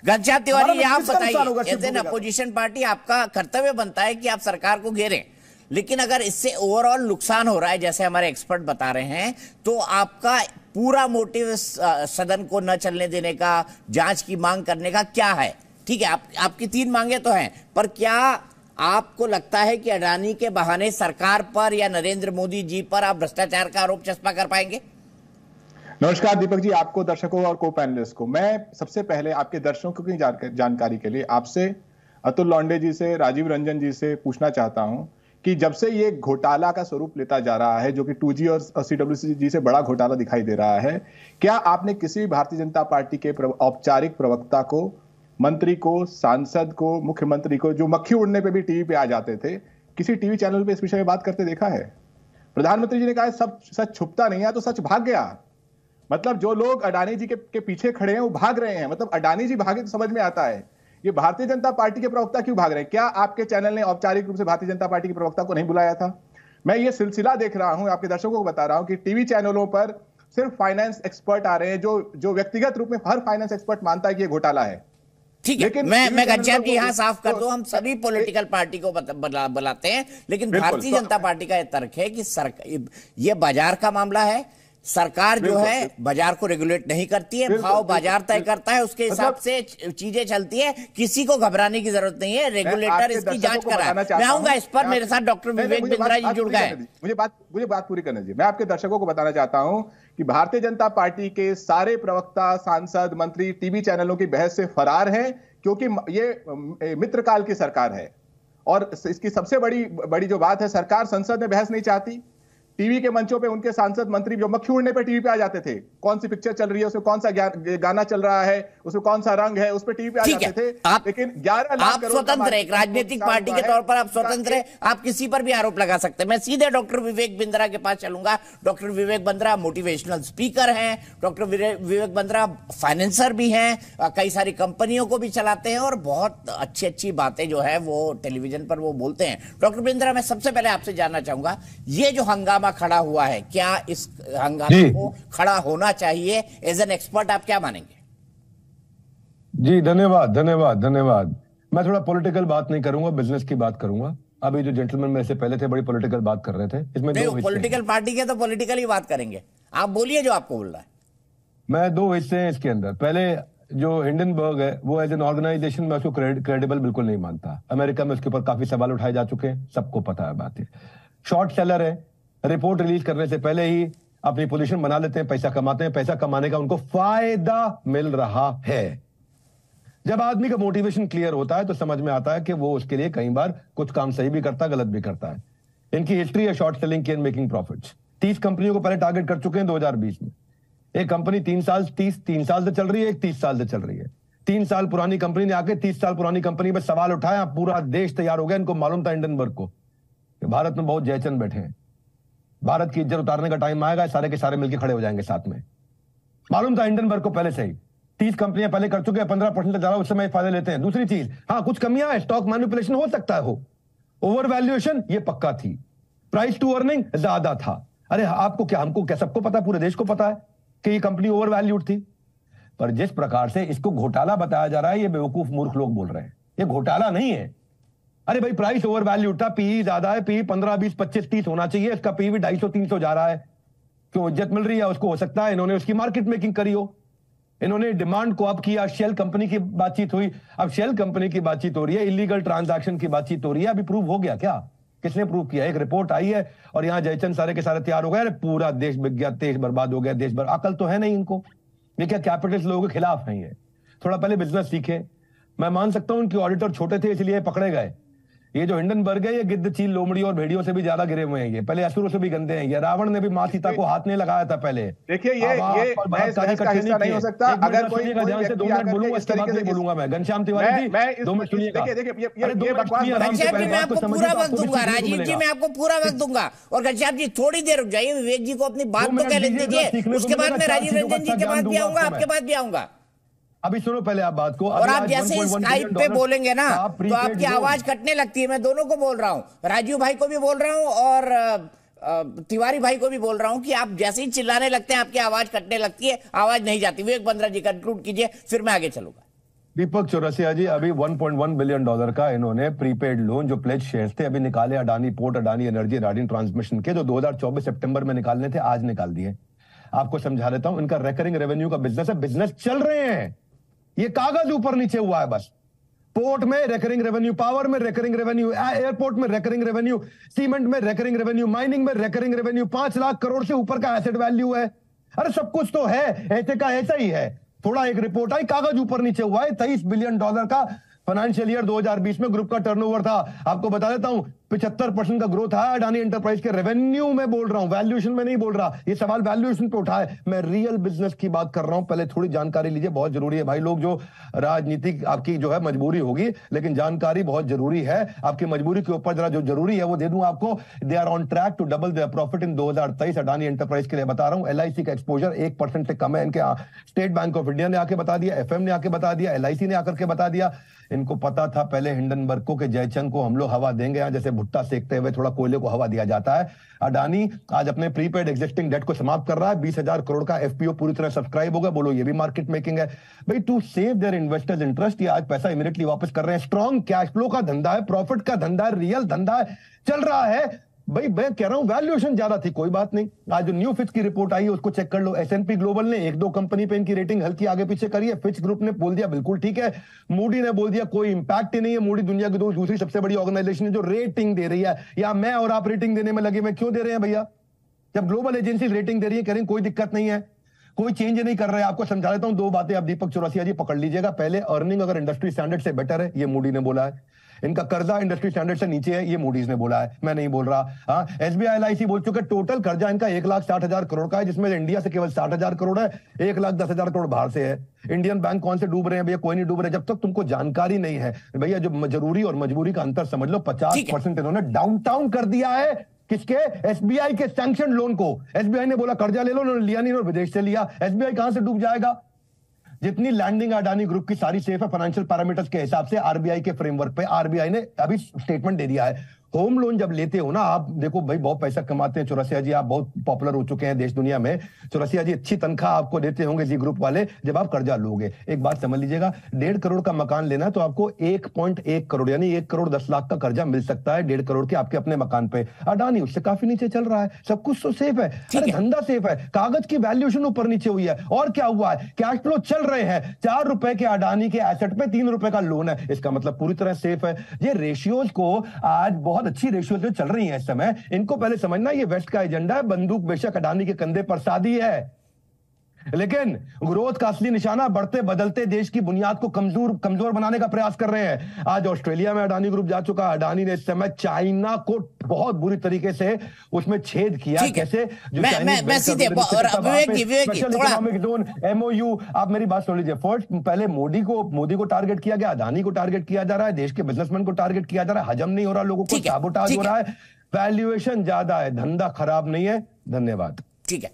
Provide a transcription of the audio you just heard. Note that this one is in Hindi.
घनश्याम तिवारी ये आप किसका नुकसान होगा बताइए, एज एन अपोजिशन पार्टी आपका कर्तव्य बनता है कि आप सरकार को घेरें, लेकिन अगर इससे ओवरऑल नुकसान हो रहा है जैसे हमारे एक्सपर्ट बता रहे हैं, तो आपका पूरा मोटिव सदन को न चलने देने का, जांच की मांग करने का क्या है? ठीक है, आपकी 3 मांगे तो हैं, पर क्या आपको लगता है कि अडानी के बहाने सरकार पर या नरेंद्र मोदी जी पर आप भ्रष्टाचार का आरोप चस्पा कर पाएंगे? नमस्कार दीपक जी, आपको, दर्शकों और को पैनलिस्ट को। मैं सबसे पहले आपके दर्शकों की जानकारी के लिए आपसे, अतुल लॉन्डे जी से, राजीव रंजन जी से पूछना चाहता हूं कि जब से ये घोटाला का स्वरूप लेता जा रहा है, जो कि 2G और CWC से बड़ा घोटाला दिखाई दे रहा है, क्या आपने किसी भी भारतीय जनता पार्टी के औपचारिक प्रवक्ता को, मंत्री को, सांसद को, मुख्यमंत्री को, जो मक्खी उड़ने पे भी टीवी पे आ जाते थे, किसी टीवी चैनल पे इस विषय में बात करते देखा है? प्रधानमंत्री जी ने कहा सब सच छुपता नहीं है, तो सच भाग गया। मतलब जो लोग अडानी जी के पीछे खड़े हैं वो भाग रहे हैं। मतलब अडानी जी भागे तो समझ में आता है, ये भारतीय जनता पार्टी के प्रवक्ता क्यों भाग रहे हैं? क्या आपके चैनल ने औपचारिक रूप से भारतीय जनता पार्टी के प्रवक्ता को नहीं बुलाया था? मैं ये सिलसिला देख रहा हूं, आपके दर्शकों को बता रहा हूं कि टीवी चैनलों पर सिर्फ फाइनेंस एक्सपर्ट आ रहे हैं, जो व्यक्तिगत रूप में हर फाइनेंस एक्सपर्ट मानता है कि ये घोटाला है। ठीक है, मैं घनश्याम जी यहाँ साफ कर दूं, हम सभी पॉलिटिकल पार्टी को बुलाते हैं, लेकिन भारतीय जनता पार्टी का यह तर्क है कि ये बाजार का मामला है, सरकार जो है बाजार को रेगुलेट नहीं करती है, भाव बाजार तय करता है, उसके हिसाब से चीजें चलती है, किसी को घबराने की जरूरत नहीं है, रेगुलेटर इसकी जांच कर रहा है। मैं आऊंगा इस पर, मेरे साथ डॉक्टर विवेक बिंद्रा जी जुड़ गए। मुझे बात पूरी करने दीजिए। मैं आपके दर्शकों को बताना चाहता हूं कि भारतीय जनता पार्टी के सारे प्रवक्ता, सांसद, मंत्री टीवी चैनलों की बहस से फरार हैं, क्योंकि ये मित्रकाल की सरकार है। और इसकी सबसे बड़ी जो बात है, सरकार संसद में बहस नहीं चाहती। टीवी के मंचों पे उनके सांसद, मंत्री जो मक्खी उड़ने पे टीवी पे आ जाते थे, कौन सी पिक्चर चल रही है, उसमें कौन सा गाना चल रहा है, उसमें कौन सा रंग है, उस पे टीवी पे आ जाते थे। लेकिन 11 लाख आप स्वतंत्र है, एक राजनीतिक पार्टी के तौर पर आप स्वतंत्र है, आप किसी पर भी आरोप लगा सकते हैं। मैं सीधे डॉक्टर विवेक बिंद्रा के पास चलूंगा। Doctor Vivek Bindra motivational speaker हैं, डॉक्टर विवेक बिंद्रा फाइनेंसर भी हैं, कई सारी कंपनियों को भी चलाते हैं और बहुत अच्छी अच्छी बातें जो है वो टेलीविजन पर वो बोलते हैं। डॉक्टर बिंद्रा, मैं सबसे पहले आपसे जानना चाहूंगा, ये जो हंगामा खड़ा हुआ है, क्या इस हंगामे को खड़ा होना चाहिए? एज एन एक्सपर्ट आप क्या मानेंगे? जी धन्यवाद धन्यवाद धन्यवाद। मैं थोड़ा पॉलिटिकल बात नहीं करूंगा, बिजनेस की बात करूंगा। अभी जो जेंटलमैन मेरे से पहले थे बड़ी पॉलिटिकल बात कर रहे थे, इसमें दो पॉलिटिकल पार्टी के तो पॉलिटिकल ही बात करेंगे, आप बोलिए जो आपको बोलना है। मैं 2 हिस्से हैं इसके अंदर। पहले जो हिंडनबर्ग है वो एज एन ऑर्गेनाइजेशन में उसको क्रेडिबल बिल्कुल नहीं मानता। अमेरिका में उसके ऊपर काफी सवाल उठाए जा चुके हैं, सबको पता है बात है। शॉर्ट सेलर है, रिपोर्ट रिलीज करने से पहले ही अपनी पोजीशन बना लेते हैं, पैसा कमाते हैं, पैसा कमाने का उनको फायदा मिल रहा है। जब आदमी का मोटिवेशन क्लियर होता है तो समझ में आता है कि वो उसके लिए कई बार कुछ काम सही भी करता है, गलत भी करता है। इनकी हिस्ट्री है शॉर्ट सेलिंग की एंड मेकिंग प्रॉफिट्स। 30 कंपनियों को पहले टारगेट कर चुके हैं 2020 में। एक कंपनी 3 साल से चल रही है, एक 30 साल से चल रही है। 3 साल पुरानी कंपनी ने आके 30 साल पुरानी कंपनी में सवाल उठाया, पूरा देश तैयार हो गया। इनको मालूम था हिंडनबर्ग को कि भारत में बहुत जयचंद बैठे हैं, भारत की इज्जत उतारने का टाइम आएगा, सारे के सारे मिलकर खड़े हो जाएंगे साथ में। मालूम था हिंडनबर्ग को पहले से ही। 30 कंपनियां पहले कर चुके हैं, 15% से ज्यादा उस समय फायदे लेते हैं। दूसरी चीज, हाँ कुछ कमियां है, स्टॉक मैनिपुलेशन हो सकता है, हो ओवर वैल्यूएशन ये पक्का थी, प्राइस टू अर्निंग ज्यादा था। अरे आपको क्या, हमको क्या, सबको पता है, पूरे देश को पता है कि ये कंपनी ओवर वैल्यूड थी। पर जिस प्रकार से इसको घोटाला बताया जा रहा है, ये बेवकूफ मूर्ख लोग बोल रहे हैं, ये घोटाला नहीं है। अरे भाई प्राइस ओवर वैल्यू था, पीई ज्यादा है, पीई 15, 20, 25, 30 होना चाहिए, इसका पीई भी 250, 300 जा रहा है। क्यों इज्जत मिल रही है उसको? हो सकता है इन्होंने उसकी मार्केट मेकिंग करी हो, इन्होंने डिमांड को अप किया। शेल कंपनी की बातचीत हुई, अब शेल कंपनी की बातचीत हो रही है, इलीगल ट्रांजैक्शन की बातचीत हो रही है। अभी प्रूव हो गया क्या? किसने प्रूव किया? एक रिपोर्ट आई है और यहां जयचंद सारे के सारे तैयार हो गए। अरे पूरा देश बिक गया, देश बर्बाद हो गया, देश भर। अकल तो है नहीं इनको, ये क्या कैपिटलिस्ट लोगों के खिलाफ है? ये थोड़ा पहले बिजनेस सीखे। मैं मान सकता हूं उनके ऑडिटर छोटे थे इसलिए पकड़े गए। ये जो हिंडनबर्ग है, ये गिद्ध, चील, लोमड़ी और भेड़ियों से भी ज्यादा गिरे हुए हैं। ये पहले असुरों से भी गंदे हैं। ये रावण ने भी मां सीता को हाथ नहीं लगाया था पहले। देखिए ये का हिस्सा नहीं हो सकता। अगर कोई ध्यान से 2 मिनट बोलूंगा, इसके बाद नहीं बोलूंगा मैं। घनश्याम तिवारी जी 2 मिनट सुनिएगा। मैं आपको पूरा वक्त दूंगा, राजीव जी मैं आपको पूरा वक्त दूंगा। और घनश्याम जी थोड़ी देर रुक जाइए, विवेक जी को अपनी बात तो कह लेने दीजिए, उसके बाद मैं राजीव रंजन जी के पास भी आऊंगा, आपके पास भी आऊंगा। अभी सुनो पहले आप बात को। और आप जैसे स्काइप पे बोलेंगे ना तो आपकी आवाज कटने लगती है। मैं दोनों को बोल रहा हूं, राजीव भाई को भी बोल रहा हूं और तिवारी भाई को भी बोल रहा हूं कि आप जैसे ही चिल्लाने लगते हैं आपकी आवाज कटने लगती है, आवाज नहीं जाती। विवेक बिंद्रा जी कंक्लूड कीजिए, फिर मैं आगे चलूंगा। दीपक चौरसिया जी, अभी $1.1 बिलियन का इन्होंने प्रीपेड लोन जो प्लेज शेयर्स थे अभी निकाले, Adani port, Adani energy, Adani transmission के, जो 2024 सितंबर में निकालने थे, आज निकाल दिए। आपको समझा देता हूं, इनका रिकरिंग रेवेन्यू का बिजनेस है, बिजनेस चल रहे हैं, ये कागज ऊपर नीचे हुआ है बस। पोर्ट में रिकरिंग रेवेन्यू, पावर में रिकरिंग रेवेन्यू, एयरपोर्ट में रिकरिंग रेवेन्यू, सीमेंट में रिकरिंग रेवेन्यू, माइनिंग में रिकरिंग रेवेन्यू, 5 लाख करोड़ से ऊपर का एसेट वैल्यू है। अरे सब कुछ तो है, ऐसे का ऐसा ही है, थोड़ा एक रिपोर्ट आई, कागज ऊपर नीचे हुआ है। $23 बिलियन का फाइनेंशियल ईयर 2020 में ग्रुप का टर्नओवर था। आपको बता देता हूं 75% का ग्रोथ आया अडानी एंटरप्राइज के रेवेन्यू में, बोल रहा हूं, वैल्यूएशन में नहीं बोल रहा। ये सवाल वैल्यूएशन पे उठा है, मैं रियल बिजनेस की बात कर रहा हूं। पहले थोड़ी जानकारी लीजिए, बहुत जरूरी है भाई लोग। जो राजनीतिक आपकी जो है मजबूरी होगी, लेकिन जानकारी बहुत जरूरी है। आपकी मजबूरी के ऊपर जरा जो जरूरी है वो दे दूं आपको। They are on track to double their profit in 2023। Adani enterprise के लिए बता रहा हूं। LIC का एक्सपोजर 1% से कम है इनके। स्टेट बैंक ऑफ इंडिया ने आके बता दिया, FM ने आके बता दिया, LIC ने आकर के बता दिया। इनको पता था पहले हिंडनबर्ग को कि जयचंद को हम लोग हवा देंगे, यहां जैसे भुट्टा सेकते हुए थोड़ा कोयले को हवा दिया जाता है। अडानी आज अपने प्रीपेड एग्जिस्टिंग डेट को समाप्त कर रहा है। 20,000 करोड़ का FPO पूरी तरह सब्सक्राइब होगा। बोलो ये भी मार्केट मेकिंग है भाई, to save their investors interest. ये आज पैसा इमीडिएटली वापस कर रहे हैं। स्ट्रॉन्ग कैश फ्लो का धंधा है, प्रॉफिट का धंधा है, रियल धंधा है, चल रहा है भाई। मैं कह रहा हूं वैल्यूएशन ज्यादा थी, कोई बात नहीं। आज जो न्यू फिच की रिपोर्ट आई है उसको चेक कर लो। S&P ग्लोबल ने 1-2 कंपनी पे इनकी रेटिंग हल्की आगे पीछे करी है। फिच ग्रुप ने बोल दिया बिल्कुल ठीक है। मूडी ने बोल दिया कोई इंपैक्ट ही नहीं है। मूडी दुनिया की दूसरी सबसे बड़ी ऑर्गेनाइजेशन है जो रेटिंग दे रही है। या मैं और आप रेटिंग देने में लगे, मैं क्यों दे रहे हैं भैया? जब ग्लोबल एजेंसी रेटिंग दे रही है, कह रही कोई दिक्कत नहीं है, कोई चेंज नहीं कर रहे हैं। आपको समझा देता हूं 2 बातें, अब दीपक चौरसिया जी पकड़ लीजिएगा। पहले, अर्निंग अगर इंडस्ट्री स्टैंडर्ड से बेटर है, ये मूडी ने बोला है। इनका कर्जा इंडस्ट्री स्टैंडर्ड से नीचे है, ये मूडीज ने बोला है, मैं नहीं बोल रहा। हाँ, SBI LIC बोल चुके टोटल कर्जा इनका 1,60,000 करोड़ का है, जिसमें इंडिया से केवल 60,000 करोड़ है, 1,10,000 करोड़ बाहर से है। इंडियन बैंक कौन से डूब रहे हैं भैया? कोई नहीं डूब रहे। जब तक तुमको जानकारी नहीं है भैया, जो जरूरी और मजबूरी का अंतर समझ लो। 50% इन्होंने डाउन कर दिया है। किसके? SBI के सैंक्शन लोन को। SBI ने बोला कर्जा ले लो, उन्होंने लिया नहीं, उन्होंने विदेश से लिया। SBI कहां से डूब जाएगा? जितनी लैंडिंग अडानी ग्रुप की सारी सेफ है फाइनेंशियल पैरामीटर्स के हिसाब से, RBI के फ्रेमवर्क पे। RBI ने अभी स्टेटमेंट दे दिया है। होम लोन जब लेते हो ना आप, देखो भाई बहुत पैसा कमाते हैं चौरसिया जी, आप बहुत पॉपुलर हो चुके हैं देश दुनिया में। चौरसिया जी अच्छी तनख्वाह आपको देते होंगे जी ग्रुप वाले, जब आप कर्जा लोगे। एक बात समझ लीजिएगा, 1.5 करोड़ का मकान लेना है तो आपको 1.1 करोड़ यानी 1 करोड़ 10 लाख का कर्जा मिल सकता है 1.5 करोड़ के आपके अपने मकान पे। अडानी उससे काफी नीचे चल रहा है। सब कुछ तो सेफ है, अरे धंधा सेफ है, कागज की वैल्यूएशन ऊपर नीचे हुई है। और क्या हुआ है? कैश फ्लो चल रहे हैं। 4 रुपए के अडानी के एसेट पे 3 रुपए का लोन है, इसका मतलब पूरी तरह सेफ है। ये रेशियोज को आज बहुत अच्छी रेशियो जो चल रही है इस समय, इनको पहले समझना ये वेस्ट का एजेंडा है। बंदूक बेशक अडानी के कंधे पर साधी है, लेकिन ग्रोथ का असली निशाना बढ़ते बदलते देश की बुनियाद को कमजोर बनाने का प्रयास कर रहे हैं। आज ऑस्ट्रेलिया में अडानी ग्रुप जा चुका है। अडानी ने इस समय चाइना को बहुत बुरी तरीके से उसमें छेद किया। कैसे? मैं सीधे इकोनॉमिक जोन, MOU। आप मेरी बात सुन लीजिए। फर्स्ट, पहले मोदी को टारगेट किया गया, अडानी को टारगेट किया जा रहा है, देश के बिजनेसमैन को टारगेट किया जा रहा है। हजम नहीं हो रहा, लोगों को साबोटाज हो रहा है, वैल्यूएशन ज्यादा है, धंधा खराब नहीं है। धन्यवाद। ठीक है।